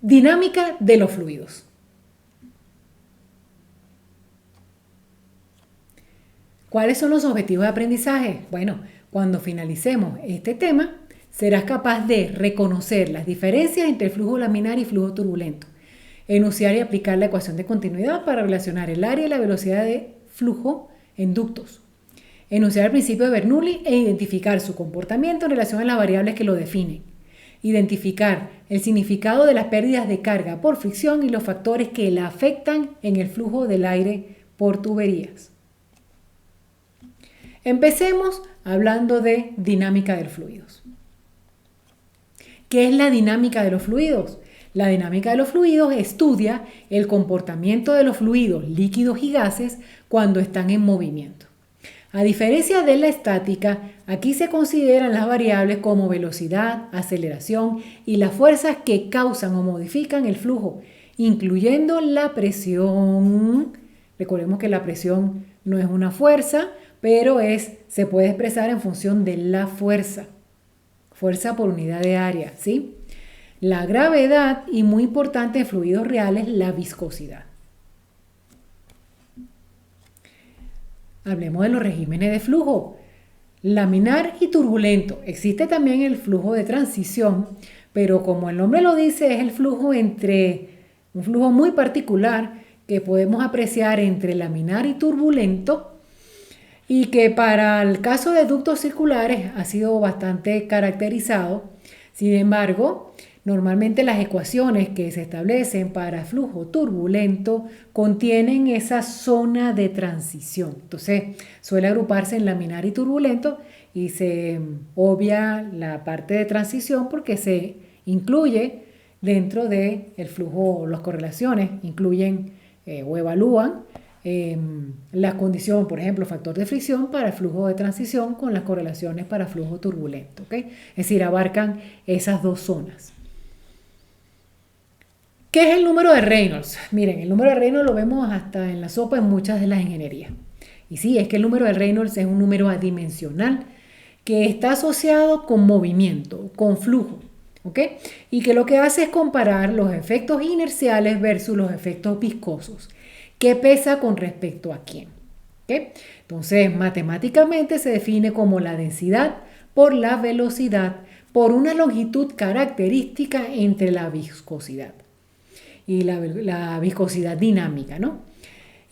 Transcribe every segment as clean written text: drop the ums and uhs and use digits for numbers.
Dinámica de los fluidos. ¿Cuáles son los objetivos de aprendizaje? Bueno, cuando finalicemos este tema, serás capaz de reconocer las diferencias entre flujo laminar y flujo turbulento, enunciar y aplicar la ecuación de continuidad para relacionar el área y la velocidad de flujo en ductos, enunciar el principio de Bernoulli e identificar su comportamiento en relación a las variables que lo definen, identificar el significado de las pérdidas de carga por fricción y los factores que la afectan en el flujo del aire por tuberías. Empecemos hablando de dinámica de los fluidos. ¿Qué es la dinámica de los fluidos? La dinámica de los fluidos estudia el comportamiento de los fluidos líquidos y gases cuando están en movimiento. A diferencia de la estática, aquí se consideran las variables como velocidad, aceleración y las fuerzas que causan o modifican el flujo, incluyendo la presión. Recordemos que la presión no es una fuerza, pero se puede expresar en función de la fuerza por unidad de área, ¿sí? La gravedad y, muy importante en fluidos reales, la viscosidad. Hablemos de los regímenes de flujo. Laminar y turbulento. Existe también el flujo de transición, pero como el nombre lo dice, es el flujo un flujo muy particular que podemos apreciar entre laminar y turbulento, y que para el caso de ductos circulares ha sido bastante caracterizado. Sin embargo, normalmente las ecuaciones que se establecen para flujo turbulento contienen esa zona de transición. Entonces, suele agruparse en laminar y turbulento y se obvia la parte de transición porque se incluye dentro del flujo, las correlaciones incluyen o evalúan la condición, por ejemplo, factor de fricción para el flujo de transición con las correlaciones para flujo turbulento, ¿okay? Es decir, abarcan esas dos zonas. ¿Qué es el número de Reynolds? Miren, el número de Reynolds lo vemos hasta en la sopa en muchas de las ingenierías. Y sí, es que el número de Reynolds es un número adimensional que está asociado con movimiento, con flujo, ¿ok? Y que lo que hace es comparar los efectos inerciales versus los efectos viscosos. ¿Qué pesa con respecto a quién? ¿Okay? Entonces, matemáticamente se define como la densidad por la velocidad por una longitud característica entre la viscosidad y la viscosidad dinámica, ¿no?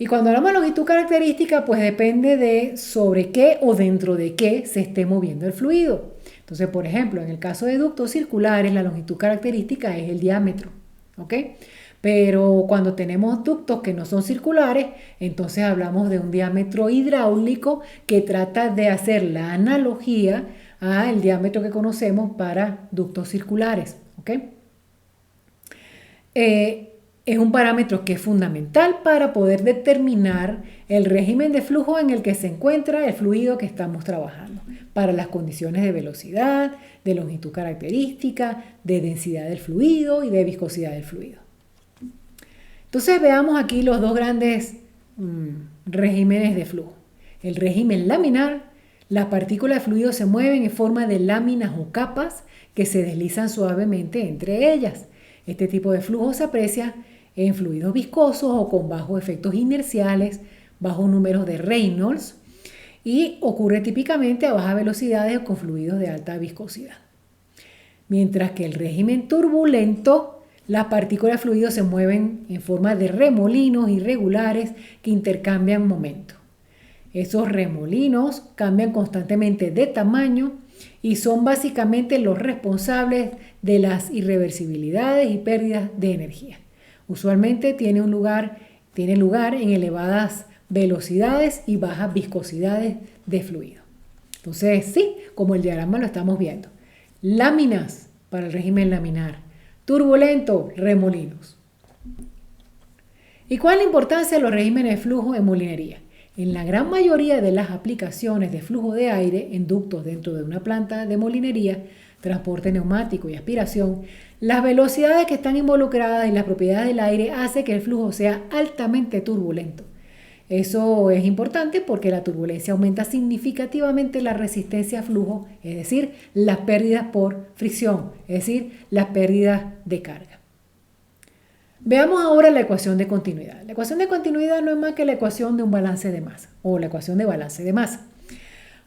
Y cuando hablamos de longitud característica, pues depende de sobre qué o dentro de qué se esté moviendo el fluido. Entonces, por ejemplo, en el caso de ductos circulares, la longitud característica es el diámetro, ¿ok? Pero cuando tenemos ductos que no son circulares, entonces hablamos de un diámetro hidráulico que trata de hacer la analogía al diámetro que conocemos para ductos circulares, ¿ok? Es un parámetro que es fundamental para poder determinar el régimen de flujo en el que se encuentra el fluido que estamos trabajando, para las condiciones de velocidad, de longitud característica, de densidad del fluido y de viscosidad del fluido. Entonces veamos aquí los dos grandes regímenes de flujo. El régimen laminar, las partículas de fluido se mueven en forma de láminas o capas que se deslizan suavemente entre ellas. Este tipo de flujo se aprecia en fluidos viscosos o con bajos efectos inerciales, bajos números de Reynolds, y ocurre típicamente a bajas velocidades o con fluidos de alta viscosidad. Mientras que el régimen turbulento, las partículas de fluido se mueven en forma de remolinos irregulares que intercambian momento. Esos remolinos cambian constantemente de tamaño y son básicamente los responsables de las irreversibilidades y pérdidas de energía. Usualmente tiene lugar en elevadas velocidades y bajas viscosidades de fluido. Entonces, sí, como el diagrama lo estamos viendo. Láminas para el régimen laminar. Turbulento, remolinos. ¿Y cuál es la importancia de los regímenes de flujo en molinería? En la gran mayoría de las aplicaciones de flujo de aire en ductos dentro de una planta de molinería, transporte neumático y aspiración, las velocidades que están involucradas y las propiedades del aire hacen que el flujo sea altamente turbulento. Eso es importante porque la turbulencia aumenta significativamente la resistencia a flujo, es decir, las pérdidas por fricción, es decir, las pérdidas de carga. Veamos ahora la ecuación de continuidad. La ecuación de continuidad no es más que la ecuación de un balance de masa o la ecuación de balance de masa.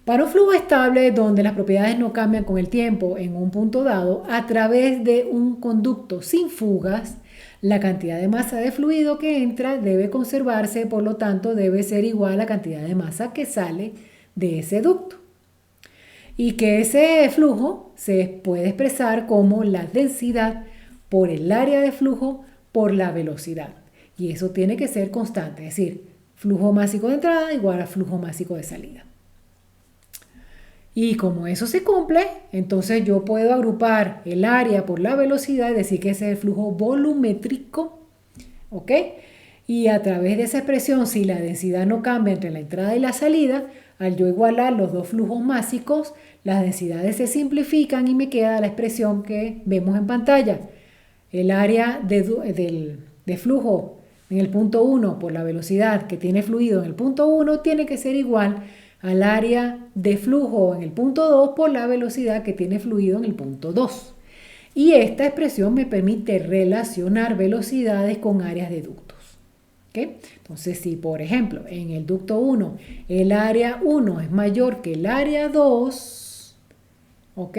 Para un flujo estable donde las propiedades no cambian con el tiempo en un punto dado, a través de un conducto sin fugas, la cantidad de masa de fluido que entra debe conservarse, por lo tanto debe ser igual a la cantidad de masa que sale de ese ducto. Y que ese flujo se puede expresar como la densidad por el área de flujo por la velocidad. Y eso tiene que ser constante, es decir, flujo másico de entrada igual a flujo másico de salida. Y como eso se cumple, entonces yo puedo agrupar el área por la velocidad y decir que ese es el flujo volumétrico, ¿ok? Y a través de esa expresión, si la densidad no cambia entre la entrada y la salida, al yo igualar los dos flujos másicos, las densidades se simplifican y me queda la expresión que vemos en pantalla. El área de flujo en el punto 1 por la velocidad que tiene fluido en el punto 1 tiene que ser igual al área de flujo en el punto 2 por la velocidad que tiene fluido en el punto 2. Y esta expresión me permite relacionar velocidades con áreas de ductos. ¿Okay? Entonces, si por ejemplo en el ducto 1 el área 1 es mayor que el área 2, ¿ok?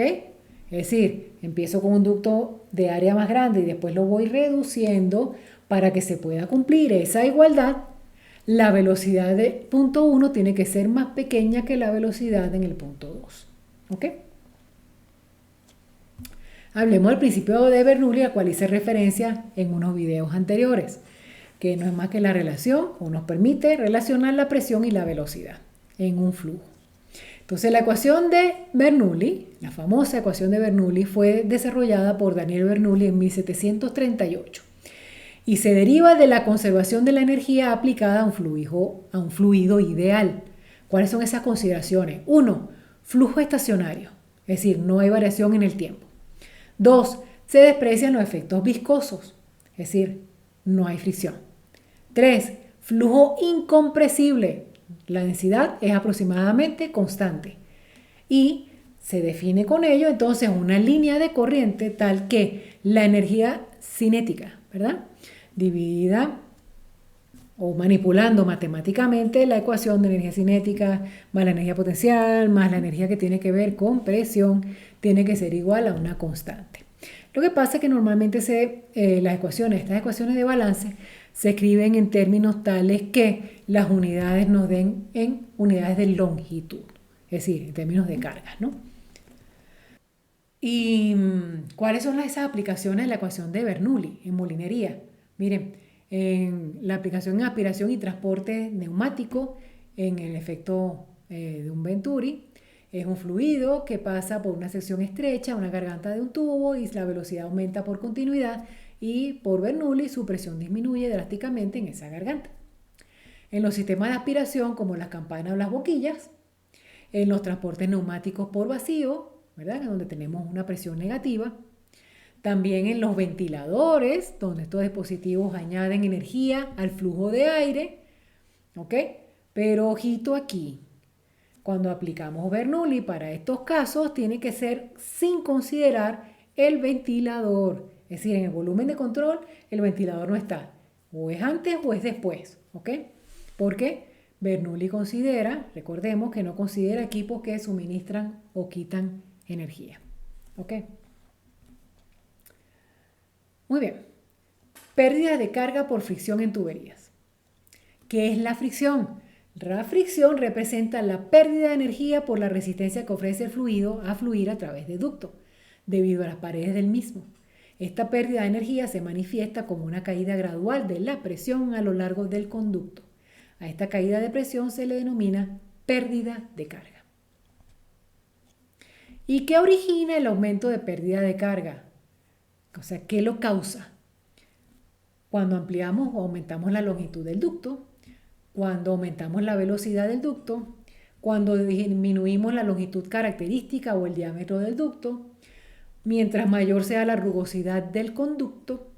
Es decir, empiezo con un ducto de área más grande y después lo voy reduciendo para que se pueda cumplir esa igualdad. La velocidad de punto 1 tiene que ser más pequeña que la velocidad en el punto 2. ¿Ok? Hablemos del principio de Bernoulli, al cual hice referencia en unos videos anteriores, que no es más que la relación, o nos permite relacionar la presión y la velocidad en un flujo. Entonces, la ecuación de Bernoulli, la famosa ecuación de Bernoulli, fue desarrollada por Daniel Bernoulli en 1738. Y se deriva de la conservación de la energía aplicada a un fluido ideal. ¿Cuáles son esas consideraciones? 1. Flujo estacionario, es decir, no hay variación en el tiempo. 2. Se desprecian los efectos viscosos, es decir, no hay fricción. 3. Flujo incompresible, la densidad es aproximadamente constante. Y se define con ello entonces una línea de corriente tal que la energía cinética, ¿verdad?, dividida o manipulando matemáticamente la ecuación de energía cinética más la energía potencial más la energía que tiene que ver con presión tiene que ser igual a una constante. Lo que pasa es que normalmente estas ecuaciones de balance se escriben en términos tales que las unidades nos den en unidades de longitud, es decir, en términos de cargas, ¿no? ¿Y cuáles son esas aplicaciones de la ecuación de Bernoulli en molinería? Miren, en la aplicación en aspiración y transporte neumático, en el efecto de un Venturi, es un fluido que pasa por una sección estrecha, una garganta de un tubo, y la velocidad aumenta por continuidad, y por Bernoulli su presión disminuye drásticamente en esa garganta. En los sistemas de aspiración, como las campanas o las boquillas, en los transportes neumáticos por vacío, ¿verdad?, donde tenemos una presión negativa. También en los ventiladores, donde estos dispositivos añaden energía al flujo de aire, ¿ok? Pero ojito aquí, cuando aplicamos Bernoulli para estos casos, tiene que ser sin considerar el ventilador. Es decir, en el volumen de control, el ventilador no está. O es antes o es después, ¿ok? Porque Bernoulli considera, recordemos que no considera equipos que suministran o quitan energía, ¿ok? Muy bien. Pérdida de carga por fricción en tuberías. ¿Qué es la fricción? La fricción representa la pérdida de energía por la resistencia que ofrece el fluido a fluir a través del ducto, debido a las paredes del mismo. Esta pérdida de energía se manifiesta como una caída gradual de la presión a lo largo del conducto. A esta caída de presión se le denomina pérdida de carga. ¿Y qué origina el aumento de pérdida de carga? O sea, ¿qué lo causa? Cuando ampliamos o aumentamos la longitud del ducto, cuando aumentamos la velocidad del ducto, cuando disminuimos la longitud característica o el diámetro del ducto, mientras mayor sea la rugosidad del conducto,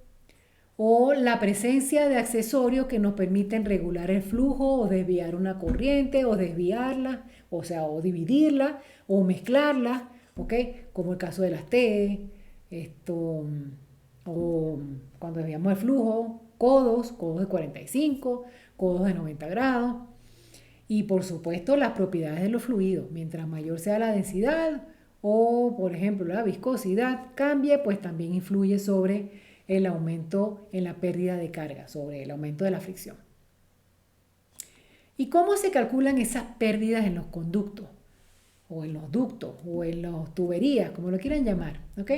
o la presencia de accesorios que nos permiten regular el flujo o desviar una corriente o desviarla, o sea, o dividirla o mezclarla, ¿ok? Como el caso de las T, o cuando veíamos el flujo, codos de 45, codos de 90 grados. Y por supuesto las propiedades de los fluidos. Mientras mayor sea la densidad o por ejemplo la viscosidad cambie, pues también influye sobre el aumento en la pérdida de carga, sobre el aumento de la fricción. ¿Y cómo se calculan esas pérdidas en los conductos? O en los ductos, o en las tuberías, como lo quieran llamar, ¿ok?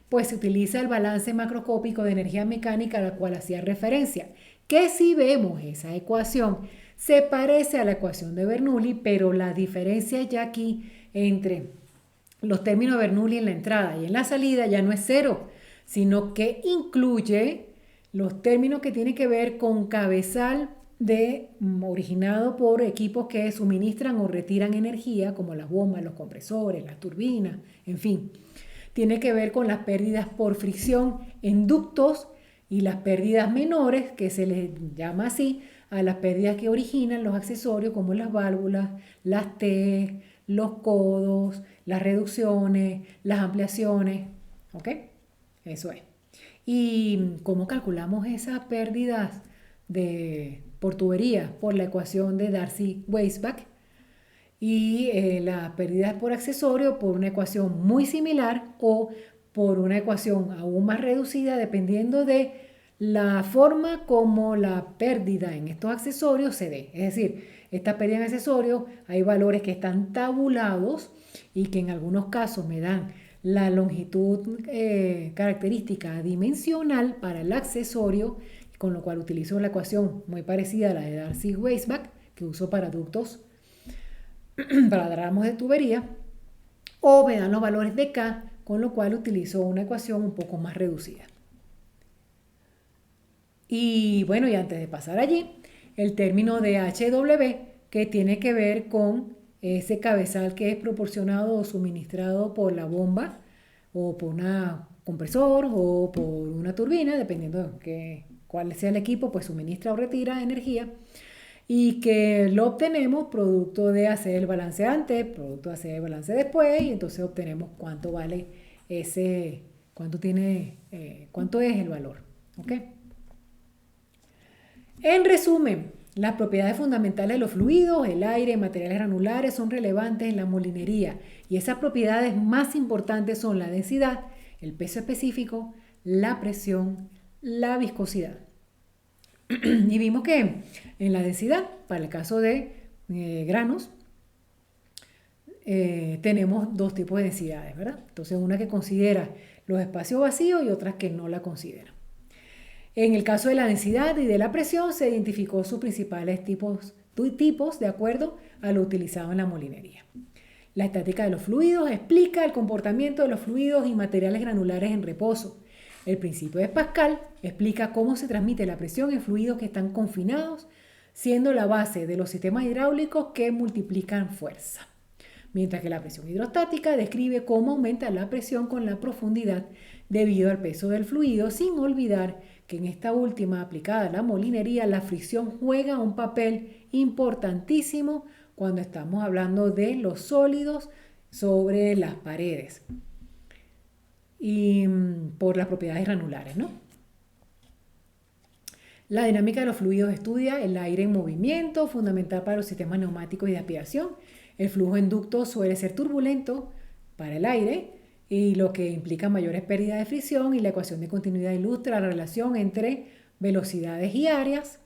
Pues se utiliza el balance macroscópico de energía mecánica al cual hacía referencia, que si vemos esa ecuación, se parece a la ecuación de Bernoulli, pero la diferencia ya aquí entre los términos de Bernoulli en la entrada y en la salida ya no es cero, sino que incluye los términos que tienen que ver con cabezal originado por equipos que suministran o retiran energía, como las bombas, los compresores, las turbinas, en fin. Tiene que ver con las pérdidas por fricción en ductos y las pérdidas menores, que se les llama así, a las pérdidas que originan los accesorios como las válvulas, las T, los codos, las reducciones, las ampliaciones. ¿Ok? Eso es. ¿Y cómo calculamos esas pérdidas por tubería? Por la ecuación de Darcy-Weisbach. Y las pérdidas por accesorio por una ecuación muy similar o por una ecuación aún más reducida dependiendo de la forma como la pérdida en estos accesorios se dé. Es decir, esta pérdida en accesorios hay valores que están tabulados y que en algunos casos me dan la longitud característica dimensional para el accesorio, con lo cual utilizo la ecuación muy parecida a la de Darcy-Weisbach que uso para ductos, para tramos de tubería, o me dan los valores de K, con lo cual utilizo una ecuación un poco más reducida. Y bueno, y antes de pasar allí, el término de HW, que tiene que ver con ese cabezal que es proporcionado o suministrado por la bomba o por un compresor o por una turbina, dependiendo de cuál sea el equipo, pues suministra o retira energía, y que lo obtenemos producto de hacer el balance antes, producto de hacer el balance después, y entonces obtenemos cuánto vale cuánto es el valor. ¿Ok? En resumen, las propiedades fundamentales de los fluidos, el aire y materiales granulares son relevantes en la molinería y esas propiedades más importantes son la densidad, el peso específico, la presión, la viscosidad. Y vimos que en la densidad, para el caso de granos, tenemos dos tipos de densidades, ¿verdad? Entonces una que considera los espacios vacíos y otras que no la considera. En el caso de la densidad y de la presión se identificó sus principales tipos de acuerdo a lo utilizado en la molinería. La estática de los fluidos explica el comportamiento de los fluidos y materiales granulares en reposo. El principio de Pascal explica cómo se transmite la presión en fluidos que están confinados, siendo la base de los sistemas hidráulicos que multiplican fuerza. Mientras que la presión hidrostática describe cómo aumenta la presión con la profundidad debido al peso del fluido, sin olvidar que en esta última aplicada a la molinería, la fricción juega un papel importantísimo cuando estamos hablando de los sólidos sobre las paredes y por las propiedades granulares, ¿no? La dinámica de los fluidos estudia el aire en movimiento, fundamental para los sistemas neumáticos y de aspiración. El flujo en ductos suele ser turbulento para el aire, y lo que implica mayores pérdidas de fricción, y la ecuación de continuidad ilustra la relación entre velocidades y áreas.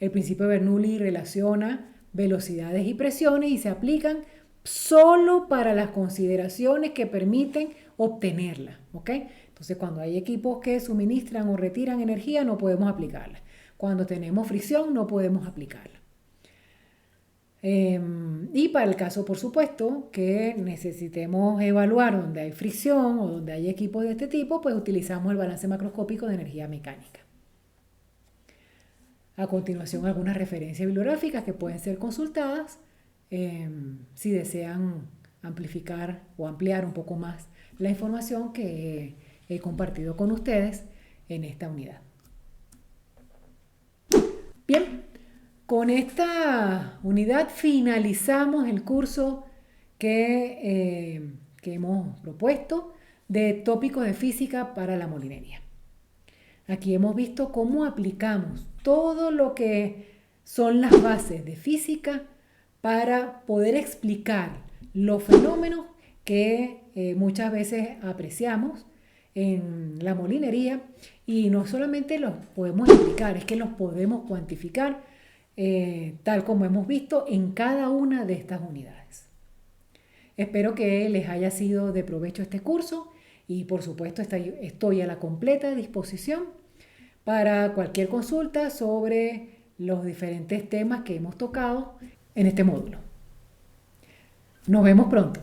El principio de Bernoulli relaciona velocidades y presiones y se aplican solo para las consideraciones que permiten obtenerla. ¿Ok? Entonces, cuando hay equipos que suministran o retiran energía, no podemos aplicarla. Cuando tenemos fricción, no podemos aplicarla. Y para el caso, por supuesto, que necesitemos evaluar donde hay fricción o donde hay equipos de este tipo, pues utilizamos el balance macroscópico de energía mecánica. A continuación, algunas referencias bibliográficas que pueden ser consultadas si desean amplificar o ampliar un poco más la información que he compartido con ustedes en esta unidad. Bien. Con esta unidad finalizamos el curso que hemos propuesto de tópicos de física para la molinería. Aquí hemos visto cómo aplicamos todo lo que son las bases de física para poder explicar los fenómenos que muchas veces apreciamos en la molinería, y no solamente los podemos explicar, es que los podemos cuantificar tal como hemos visto en cada una de estas unidades. Espero que les haya sido de provecho este curso y por supuesto estoy a la completa disposición para cualquier consulta sobre los diferentes temas que hemos tocado en este módulo. Nos vemos pronto.